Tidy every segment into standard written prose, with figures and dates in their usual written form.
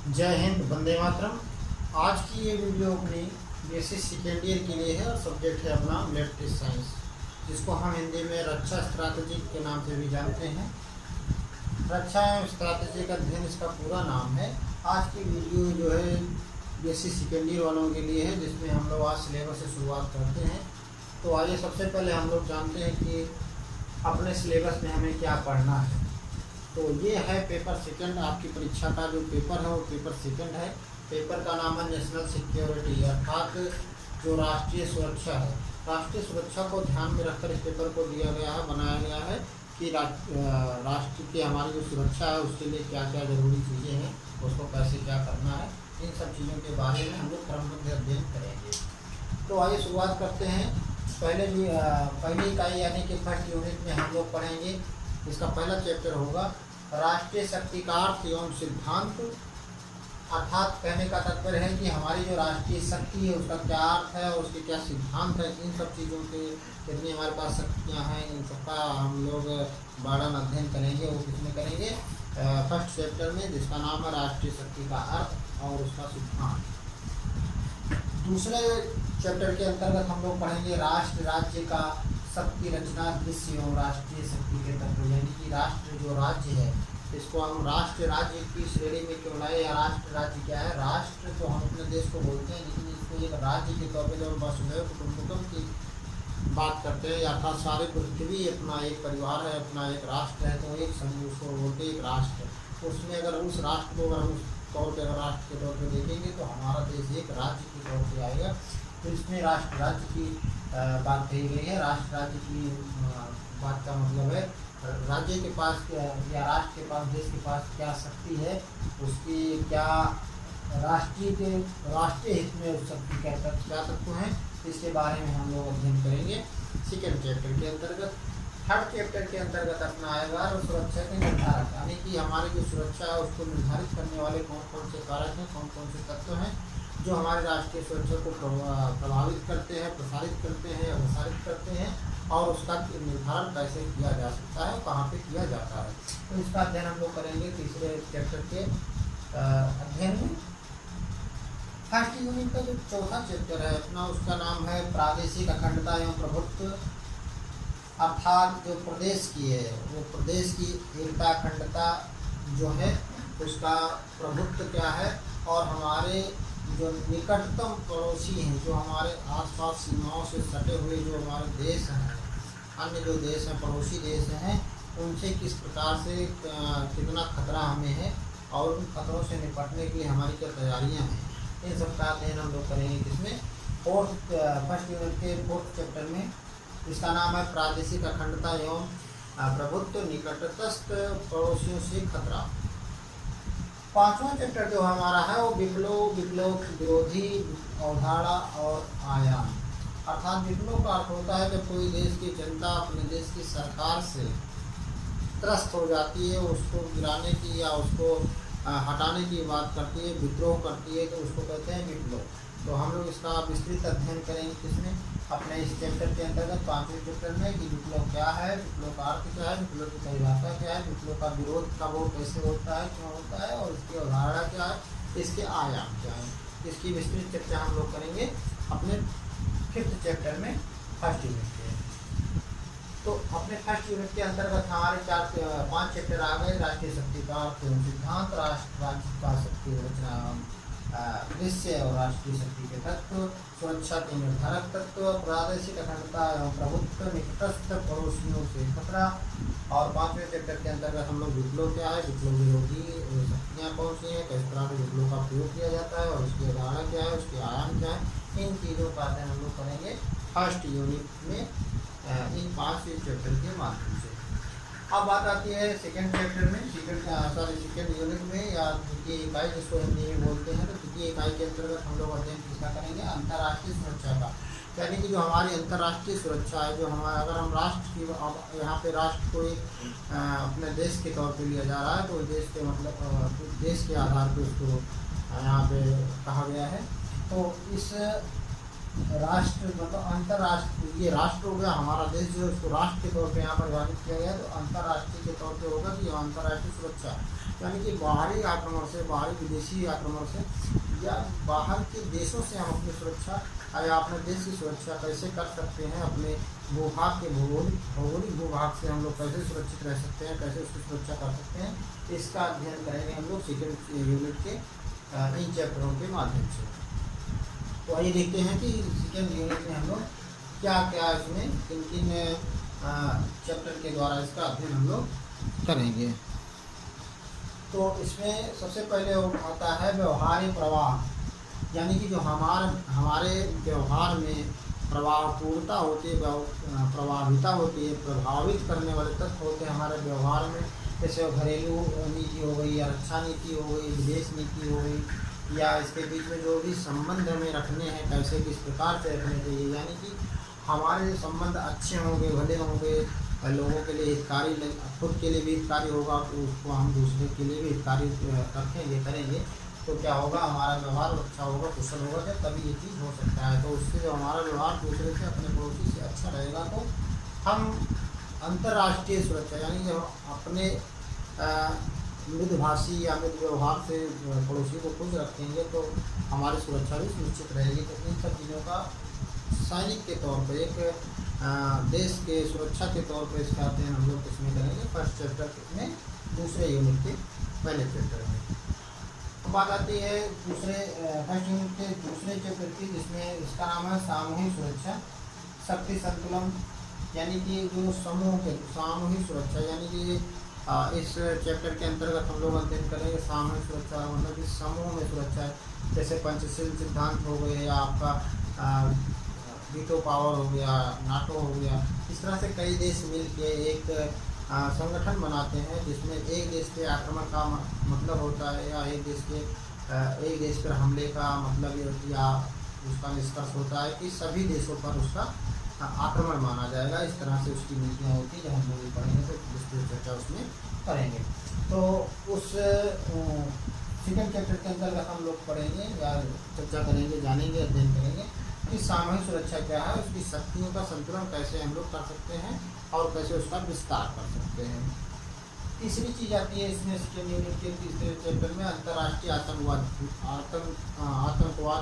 जय हिंद, वंदे मातरम। आज की ये वीडियो अपनी बेसिक सेकेंड ईयर के लिए है और सब्जेक्ट है अपना लेफ्टिस्ट साइंस, जिसको हम हिंदी में रक्षा स्ट्रैटेजी के नाम से भी जानते हैं। रक्षा एवं स्ट्रैटेजी का अध्ययन इसका पूरा नाम है। आज की वीडियो जो है बेसिक सेकेंड ईयर वालों के लिए है, जिसमें हम लोग आज सिलेबस से शुरुआत करते हैं। तो आइए सबसे पहले हम लोग जानते हैं कि अपने सिलेबस में हमें क्या पढ़ना है। तो ये है पेपर सेकंड, आपकी परीक्षा का जो पेपर है वो पेपर सेकंड है। पेपर का नाम है नेशनल सिक्योरिटी, अर्थात जो राष्ट्रीय सुरक्षा है। राष्ट्रीय सुरक्षा को ध्यान में रखकर इस पेपर को दिया गया है, बनाया गया है कि राष्ट्र की हमारी जो सुरक्षा है उसके लिए क्या क्या जरूरी चीज़ें हैं, उसको कैसे क्या करना है, इन सब चीज़ों के बारे में हम लोग क्रमबद्ध अध्ययन करेंगे। तो आइए शुरुआत करते हैं। पहली इकाई यानी कि फर्स्ट यूनिट में हम लोग पढ़ेंगे। इसका पहला चैप्टर होगा राष्ट्रीय शक्ति का अर्थ एवं सिद्धांत। अर्थात कहने का तात्पर्य है कि हमारी जो राष्ट्रीय शक्ति है उसका क्या अर्थ है और उसके क्या सिद्धांत है, इन सब चीज़ों के कितनी हमारे पास शक्तियाँ हैं, इन सबका हम लोग वर्णन अध्ययन करेंगे। वो किसमें करेंगे? फर्स्ट चैप्टर में, जिसका नाम है राष्ट्रीय शक्ति का अर्थ और उसका सिद्धांत। दूसरे चैप्टर के अंतर्गत हम लोग पढ़ेंगे राष्ट्र राज्य का शक्ति रचना दृश्य एवं राष्ट्रीय शक्ति के तत्व, यानी कि राष्ट्र जो राज्य है इसको हम राष्ट्र राज्य की श्रेणी में क्यों लाए, या राष्ट्र राज्य क्या है? राष्ट्र तो हम अपने देश को बोलते हैं, लेकिन इसको एक राज्य के तौर पर जब वसुधैव कुटुंबकम की बात करते हैं, अर्थात सारे पृथ्वी अपना एक परिवार है, अपना एक राष्ट्र है, तो एक समूह उसको बोलते हैं एक राष्ट्र। उसमें अगर उस राष्ट्र को अगर हम उस तौर पर राष्ट्र के तौर पर देखेंगे तो हमारा देश एक राज्य के तौर पर आएगा। तो इसमें राष्ट्र राज्य की बात कही गई है। राष्ट्र राज्य की बात का मतलब है राज्य के पास या राष्ट्र के पास, देश के पास क्या शक्ति है, उसकी क्या राष्ट्रीय हित में उस शक्ति क्या तत्व हैं, इसके बारे में हम लोग अध्ययन करेंगे सेकेंड चैप्टर के अंतर्गत। थर्ड चैप्टर के अंतर्गत अपना आएगा सुरक्षा के निर्धारक, यानी कि हमारी जो सुरक्षा है उसको निर्धारित करने वाले कौन कौन से कारक हैं, कौन कौन से तत्व हैं जो हमारे राष्ट्रीय सुरक्षा को प्रभावित करते हैं, प्रसारित करते हैं, प्रसारित करते हैं, और उसका निर्धारण कैसे किया जा सकता है, कहाँ पे किया जाता है। तो इसका अध्ययन हम लोग करेंगे तीसरे चैप्टर के अध्ययन में। फर्स्ट यूनिट का जो चौथा चैप्टर है अपना, उसका नाम है प्रादेशिक अखंडता एवं प्रभुत्व। अर्थात जो प्रदेश की है वो प्रदेश की एकता अखंडता जो है उसका प्रभुत्व क्या है, और हमारे जो निकटतम पड़ोसी हैं, जो हमारे आसपास सीमाओं से सटे हुए जो हमारे देश हैं, अन्य जो देश हैं, पड़ोसी देश हैं, उनसे किस प्रकार से कितना खतरा हमें है और उन खतरों से निपटने के लिए हमारी क्या तैयारियां हैं, इन सब का अध्ययन हम लोग करेंगे। किसमें? फर्स्ट यूनिट के फोर्थ चैप्टर में। इसका नाम है प्रादेशिक अखंडता एवं प्रभुत्व, निकटस्थ पड़ोसियों से खतरा। पांचवा चैप्टर जो हमारा है वो विप्लव विरोधी अवधारणा और आयाम। अर्थात विप्लव का अर्थ होता है जब कोई देश की जनता अपने देश की सरकार से त्रस्त हो जाती है, उसको गिराने की या उसको हटाने की बात करती है, विद्रोह करती है, तो उसको कहते हैं विप्लव। तो हम लोग इसका विस्तृत अध्ययन करेंगे किसमें? अपने इस चैप्टर के अंतर्गत पांचवें चैप्टर में, कि विप्लव क्या है, विप्लव का अर्थ क्या है, विप्लव की परिभाषा क्या है, विप्लव का विरोध कब और कैसे होता है, क्यों होता है, और इसकी अवधारणा क्या है, इसके आयाम क्या है, इसकी विस्तृत चर्चा हम लोग करेंगे अपने फिफ्थ चैप्टर में फर्स्ट यूनिट के। तो अपने फर्स्ट यूनिट के अंतर्गत हमारे पांच चैप्टर आ गए। राष्ट्रीय शक्ति का अर्थ एवं सिद्धांत, राष्ट्र राज्य का शक्ति रचना दृश्य और राष्ट्रीय शक्ति के तत्व, सुरक्षा के निर्धारक तत्व, प्रादेशिक अखंडता एवं प्रभुत्व, निकटस्थ पड़ोसियों से खतरा। और पांचवें चैप्टर के अंतर्गत हम लोग विप्लव क्या है, विप्लव विरोधी शक्तियाँ कौन सी हैं, किस तरह से विप्लव का प्रयोग किया जाता है और उसकी अवधारणा क्या है, उसके आयाम क्या है, इन चीज़ों का अध्ययन हम लोग करेंगे फर्स्ट यूनिट में इन 5 चैप्टर के माध्यम से। अब बात आती है सेकेंड चैप्टर में, सेकेंड यूनिट में, या द्वितीय इकाई जिसको हिंदी में बोलते हैं। तो द्वितीय इकाई के अंतर्गत हम लोग अध्ययन किसका करेंगे? अंतर्राष्ट्रीय सुरक्षा का, यानी कि जो हमारी अंतर्राष्ट्रीय सुरक्षा है, जो हमारा अगर हम राष्ट्र की यहाँ पे राष्ट्र को एक अपने देश के तौर पे लिया जा रहा है, तो देश के मतलब देश के आधार पर उसको यहाँ पे कहा गया है। तो इस राष्ट्र मतलब अंतर्राष्ट्रीय, ये राष्ट्र हो गया हमारा देश जो है उसको राष्ट्र के तौर पे यहाँ परिभाषित किया गया है, तो अंतर्राष्ट्रीय के तौर पे होगा कि अंतर्राष्ट्रीय सुरक्षा, यानी कि बाहरी आक्रमण से, बाहरी विदेशी आक्रमण से या बाहर के देशों से हम अपनी सुरक्षा या अपने देश की सुरक्षा कैसे कर सकते हैं, अपने भूभाग के भौगोलिक भूभाग से हम लोग कैसे सुरक्षित रह सकते हैं, कैसे उसकी सुरक्षा कर सकते हैं, इसका अध्ययन करेंगे हम लोग सेकेंड यूनिट के इन चैप्टरों के माध्यम से। तो आइए देखते हैं कि सेकेंड यूनिट में हम लोग क्या क्या इसमें किन किन चैप्टर के द्वारा इसका अध्ययन हम लोग करेंगे। तो इसमें सबसे पहले आता है व्यवहारिक प्रवाह, यानी कि जो हमारे व्यवहार में प्रभावपूर्णता होती है, प्रभाविता होती है, प्रभावित करने वाले तत्व होते हैं हमारे व्यवहार में, जैसे घरेलू नीति हो गई या रक्षा नीति हो गई, विदेश नीति हो गई, या इसके बीच में जो भी संबंध हमें रखने हैं कैसे किस प्रकार से रखने चाहिए, यानी कि हमारे संबंध अच्छे होंगे, भले होंगे, लोगों के लिए हितकारी, खुद के लिए भी हितकारी होगा तो उसको हम दूसरे के लिए भी हितकारी रखेंगे, करेंगे, तो क्या होगा, हमारा व्यवहार अच्छा होगा, कुशल होगा, जब तभी ये चीज़ हो सकता है। तो उससे जो हमारा व्यवहार दूसरे से, अपने पड़ोसी से अच्छा रहेगा, तो हम अंतर्राष्ट्रीय सुरक्षा, यानी जब अपने मृदभाषी या मृद व्यवहार से पड़ोसी को खुश रखेंगे तो हमारी सुरक्षा भी सुनिश्चित रहेगी। तो इन सब चीज़ों का सैनिक के तौर पर, एक देश के सुरक्षा के तौर पर इसका अध्ययन हम लोग इसमें करेंगे फर्स्ट चैप्टर में, दूसरे यूनिट के पहले चैप्टर में। तो बात आती है फर्स्ट यूनिट के दूसरे चैप्टर की, जिसमें इसका नाम है सामूहिक सुरक्षा, शक्ति संतुलन, यानी कि जो समूह के सामूहिक सुरक्षा, यानी कि इस चैप्टर के अंतर्गत हम लोग अध्ययन करेंगे सामूहिक सुरक्षा, मतलब कि समूह में सुरक्षा है, जैसे पंचशील सिद्धांत हो गए, या आपका वीटो पावर हो गया, नाटो हो गया। इस तरह से कई देश मिल के एक संगठन बनाते हैं, जिसमें एक देश के आक्रमण का मतलब होता है, या एक देश पर हमले का मतलब या उसका निष्कर्ष होता है कि सभी देशों पर उसका आक्रमण माना जाएगा। इस तरह से उसकी नीतियाँ होती है, जब हम लोग पढ़ेंगे तो विस्तृत चर्चा उसमें करेंगे। तो उस सेकेंड चैप्टर के अंतर्गत हम लोग पढ़ेंगे या चर्चा करेंगे, जानेंगे, अध्ययन करेंगे कि सामूहिक सुरक्षा क्या है, उसकी शक्तियों का संतुलन कैसे हम लोग कर सकते हैं और कैसे उसका विस्तार कर सकते हैं। तीसरी चीज़ आती है इसमें सेकेंड यूनिट के तीसरे चैप्टर में, अंतर्राष्ट्रीय आतंकवाद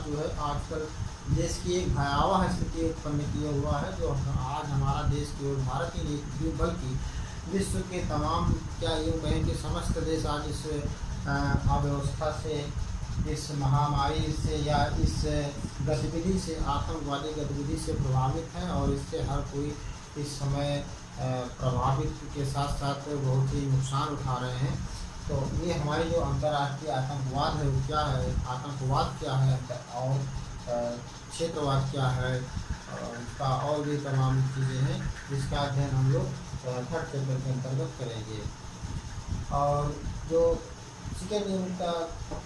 जो है आजकल देश की एक भयावह स्थिति उत्पन्न किया हुआ है, जो आज हमारा देश केवल भारत ही नहीं बल्कि विश्व के तमाम, क्या यूँ कहें कि समस्त देश आज इस अव्यवस्था से, इस महामारी से या इस गतिविधि से, आतंकवादी गतिविधि से प्रभावित है, और इससे हर कोई इस समय प्रभावित के साथ साथ बहुत ही नुकसान उठा रहे हैं। तो ये हमारी जो अंतर्राष्ट्रीय आतंकवाद है वो क्या है, आतंकवाद क्या है, और क्षेत्रवाद क्या है, इसका और भी तमाम चीज़ें हैं जिसका अध्ययन हम लोग थर्ड चैप्टर के अंतर्गत करेंगे। और जो सेकेंड यूनिट का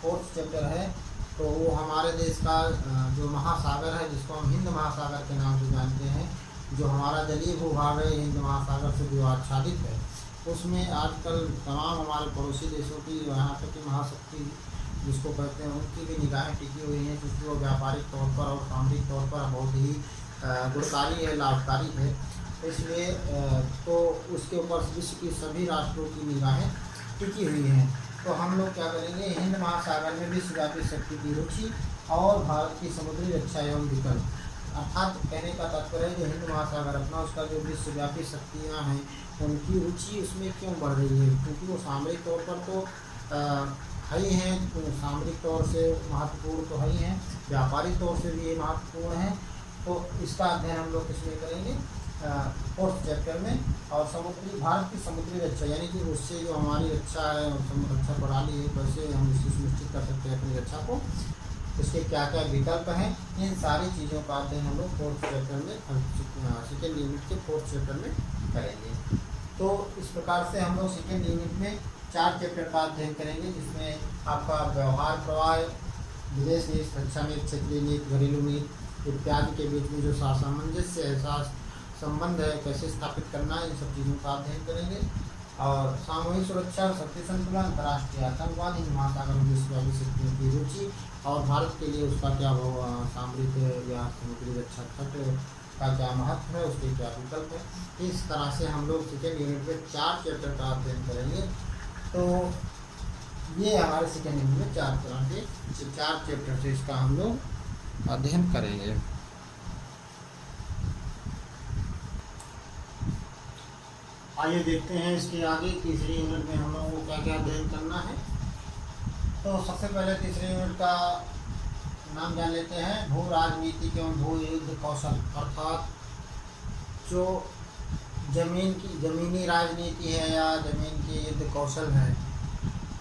फोर्थ चैप्टर है, तो वो हमारे देश का जो महासागर है, जिसको हम हिंद महासागर के नाम से जानते हैं, जो हमारा जलीय भूभाग है हिंद महासागर से जो आच्छादित है, उसमें आजकल तमाम हमारे पड़ोसी देशों की, यहाँ तक की महाशक्ति जिसको कहते हैं, उनकी भी निगाहें टिकी हुई हैं, क्योंकि वो व्यापारिक तौर पर और सामरिक तौर पर बहुत ही गुणकारी है, लाभकारी है। इसलिए तो उसके ऊपर विश्व की सभी राष्ट्रों की निगाहें टिकी हुई हैं। तो हम लोग क्या करेंगे, हिंद महासागर में विश्वव्यापी शक्ति की रुचि और भारत की समुद्री रक्षा एवं विकल्प, अर्थात कहने का तात्पर्य है जो हिंद महासागर अपना, उसका जो विश्वव्यापी शक्तियाँ हैं, उनकी रुचि उसमें क्यों बढ़ रही है, क्योंकि वो सामरिक तौर पर तो है ही हैं, तो सामरिक तौर से महत्वपूर्ण तो है ही हैं, व्यापारिक तौर से भी ये महत्वपूर्ण है। तो इसका अध्ययन हम लोग इसमें करेंगे फोर्थ चैप्टर में। और भारत की समुद्री रक्षा, यानी कि उससे जो हमारी रक्षा है, रक्षा प्रणाली है, कैसे हम इसको सुनिश्चित कर सकते हैं अपनी रक्षा को, उसके क्या क्या विकल्प हैं, इन सारी चीज़ों का अध्ययन हम लोग फोर्थ चैप्टर में, सेकेंड यूनिट के फोर्थ चैप्टर में करेंगे। तो इस प्रकार से हम लोग सेकेंड यूनिट में 4 चैप्टर का अध्ययन करेंगे, जिसमें आपका व्यवहार प्रवाह, विदेश नीति, रक्षा नीति, क्षेत्रीय नीति, घरेलू नीति इत्यादि के बीच में जो सामंजस्य है, संबंध है, कैसे स्थापित करना है, इन सब चीज़ों का अध्ययन करेंगे। और सामूहिक सुरक्षा और शक्ति संतुलन, अंतर्राष्ट्रीय आतंकवाद, हिंद महासागर में विश्वव्यापी शक्तियों की रुचि और भारत के लिए उसका क्या सामरिक या समुद्री रक्षा तट का क्या महत्व है, उसके क्या विकल्प है। इस तरह से हम लोग सेकेंड यूनिट में 4 चैप्टर का अध्ययन करेंगे। तो ये हमारे सेकेंड यूनिट में 4 तरह के 4 चैप्टर से इसका हम लोग अध्ययन करेंगे। आइए देखते हैं इसके आगे तीसरी यूनिट में हम लोगों को क्या क्या अध्ययन करना है। तो सबसे पहले तीसरे यूनिट का नाम जान लेते हैं, भू राजनीति एवं भू युद्ध कौशल, अर्थात जो जमीनी राजनीति है या जमीन के युद्ध कौशल है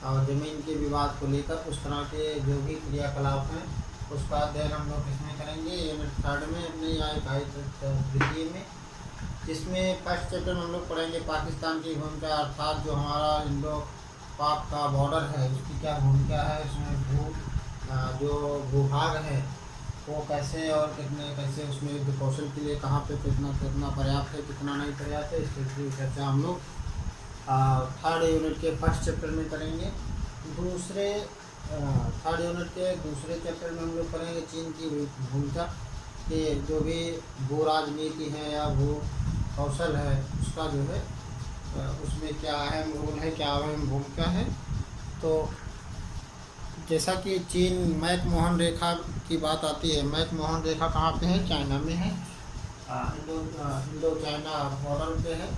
और जमीन के विवाद को लेकर उस तरह के जो भी क्रियाकलाप हैं उसका अध्ययन हम लोग इसमें करेंगे यूनिट 3 में अपने या इकाई तृतीय में, जिसमें फर्स्ट चैप्टर में हम लोग पढ़ेंगे पाकिस्तान की भूमिका, अर्थात जो हमारा इंडो पाक का बॉर्डर है उसकी क्या भूमिका है, उसमें जो भूभाग है वो कैसे और कैसे उसमें युद्ध कौशल के लिए कहाँ पे कितना पर्याप्त है कितना नहीं पर्याप्त है, इसकी चर्चा हम लोग 3rd यूनिट के फर्स्ट चैप्टर में करेंगे। थर्ड यूनिट के दूसरे चैप्टर में हम लोग करेंगे चीन की भूमिका कि जो भी भू राजनीति है या भू कौशल है उसका जो है उसमें क्या अहम रोल है, क्या अहम भूमिका है। तो जैसा कि चीन मैकमोहन रेखा की बात आती है, मैकमोहन रेखा कहाँ पे है, चाइना में है, इंडो चाइना बॉर्डर पे है,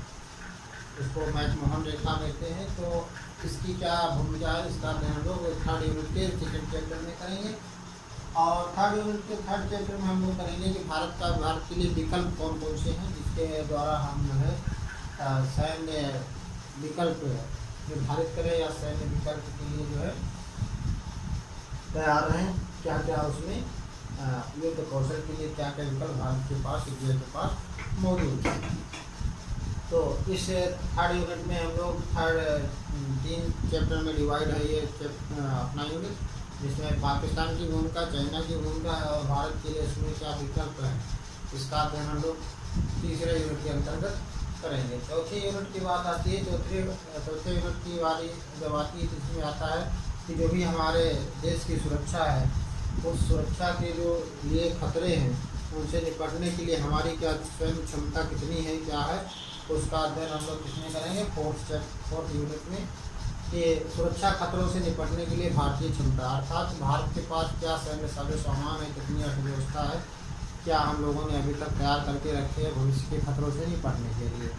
इसको मैकमोहन रेखा कहते हैं। तो इसकी क्या भूमिका है इसका अध्ययन हम लोग 3rd यूनिट के सेकेंड चैप्टर में करेंगे। और 3rd यूनिट के 3rd चैप्टर में हम लोग करेंगे कि भारत के लिए विकल्प कौन कौन से हैं जिसके द्वारा हम जो है सैन्य विकल्प निर्धारित करें या सैन्य विकल्प के लिए जो है तैयार रहें, क्या क्या उसमें युद्ध कौशल के लिए क्या क्या विकल्प भारत के पास इंडिया के पास मौजूद है। तो इस 3rd यूनिट में हम लोग 3 चैप्टर में डिवाइड है ये अपना यूनिट, जिसमें पाकिस्तान की भूमिका, चाइना की भूमिका है और भारत के लिए इसमें क्या विकल्प है इसका अध्ययन हम लोग तीसरे यूनिट के अंतर्गत करेंगे। चौथे यूनिट की बात आती है, चौथे यूनिट की बारी जब आती है तो इसमें आता है कि जो भी हमारे देश की सुरक्षा है उस सुरक्षा के जो लिए खतरे हैं उनसे निपटने के लिए हमारी क्या स्वयं क्षमता कितनी है क्या है उसका अध्ययन हम लोग किसमें करेंगे 4th यूनिट में, कि सुरक्षा खतरों से निपटने के लिए भारतीय क्षमता, अर्थात भारत के पास क्या सैन्य साजो सामान है, कितनी अर्थव्यवस्था है, क्या हम लोगों ने अभी तक तैयार करके रखे हैं भविष्य के खतरों से निपटने के लिए।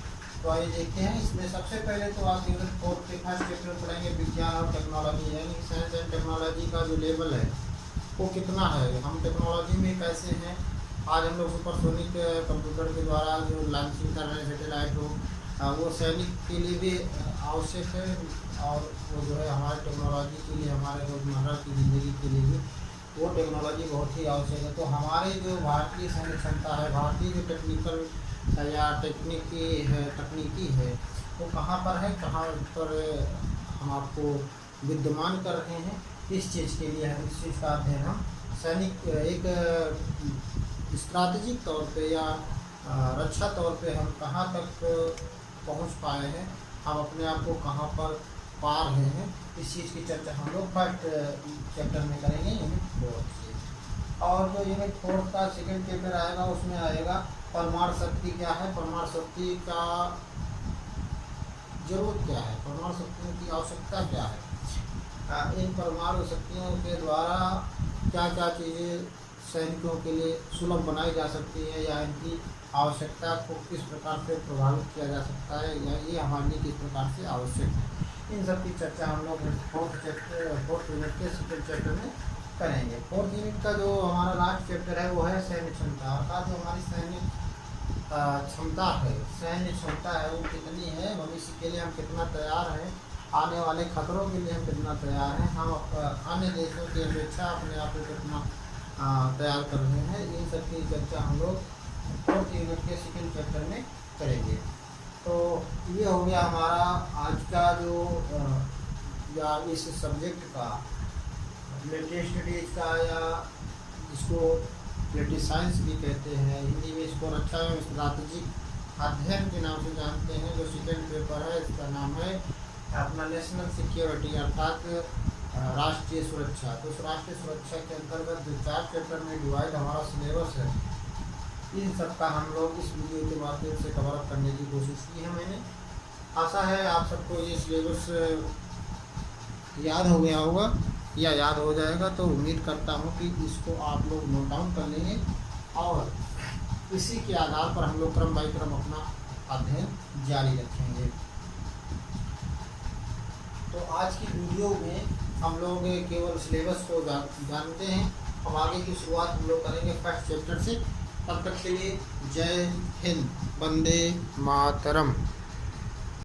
तो आइए देखते हैं। इसमें सबसे पहले तो आप यूनिट 4 के फर्स्ट चैप्टर पढ़ेंगे विज्ञान और टेक्नोलॉजी, यानी साइंस एंड टेक्नोलॉजी का जो लेवल है वो कितना है, हम टेक्नोलॉजी में कैसे हैं। आज हम लोग सुपरसोनिक कंप्यूटर के द्वारा जो लॉन्चिंग कर रहे हैं सैटेलाइट हो वो सैनिक के लिए भी आवश्यक है और वो जो है हमारे टेक्नोलॉजी के लिए, हमारे रोजमर्रा की ज़िंदगी के लिए भी वो टेक्नोलॉजी बहुत ही आवश्यक है। तो हमारे जो भारतीय सैन्य क्षमता है, भारतीय जो टेक्निकल या तकनीकी है वो कहाँ पर है, कहाँ पर हम आपको विद्यमान कर रहे हैं, इस चीज़ के लिए हम इस चीज़ का अध्ययन हम सैनिक एक स्ट्रैटेजिक तौर पे या रक्षा तौर पे हम कहाँ तक पहुँच पाए हैं, हम अपने आप को कहाँ पर पा रहे हैं, इस चीज़ की चर्चा हम लोग फर्स्ट चैप्टर में करेंगे यूनिट 4 से। और जो यूनिट 4 का सेकेंड चैप्टर आएगा उसमें आएगा परमाणु शक्ति क्या है, परमाणु शक्ति का जरूरत क्या है, परमाणु शक्तियों की आवश्यकता क्या है, इन परमाणु शक्तियों के द्वारा क्या क्या चीज़ें सैनिकों के लिए सुलभ बनाई जा सकती है या इनकी आवश्यकता को किस प्रकार से प्रभावित किया जा सकता है या ये हमारे लिए किस प्रकार से आवश्यक है, इन सब की चर्चा हम लोग 4th यूनिट के सेकेंड चैप्टर में करेंगे। 4th यूनिट का जो हमारा लास्ट चैप्टर है वो है सैन्य क्षमता, अर्थात जो हमारी सैन्य क्षमता है, सैन्य क्षमता है वो कितनी है, भविष्य के लिए हम कितना तैयार हैं, आने वाले खतरों के लिए हम कितना तैयार हैं, हम अन्य देशों की अपेक्षा अपने आप को कितना तैयार कर रहे हैं, इन सब की चर्चा हम लोग 4th यूनिट के सेकेंड चैप्टर में करेंगे। तो ये हो गया हमारा आज का जो या इस सब्जेक्ट का लेटेस्ट स्टडीज का, या जिसको लेटेस्ट साइंस भी कहते हैं, हिंदी में इसको रक्षा एवं स्ट्रैटेजिक अध्ययन के नाम से जानते हैं। जो सेकेंड पेपर है इसका नाम है अपना नेशनल सिक्योरिटी अर्थात राष्ट्रीय सुरक्षा। तो उस राष्ट्रीय सुरक्षा के अंतर्गत जो 4 चैप्टर में डिवाइड हमारा सिलेबस है, इन सब का हम लोग इस वीडियो के माध्यम से कवर अप करने की कोशिश की है मैंने। आशा है आप सबको ये सिलेबस याद हो गया होगा या याद हो जाएगा। तो उम्मीद करता हूँ कि इसको आप लोग नोट डाउन कर लेंगे और इसी के आधार पर हम लोग क्रम बाई क्रम अपना अध्ययन जारी रखेंगे। तो आज की वीडियो में हम लोग केवल सिलेबस को जानते हैं। अब आगे की शुरुआत हम लोग करेंगे फर्स्ट चैप्टर से। तब तक के लिए जय हिंद, वंदे मातरम।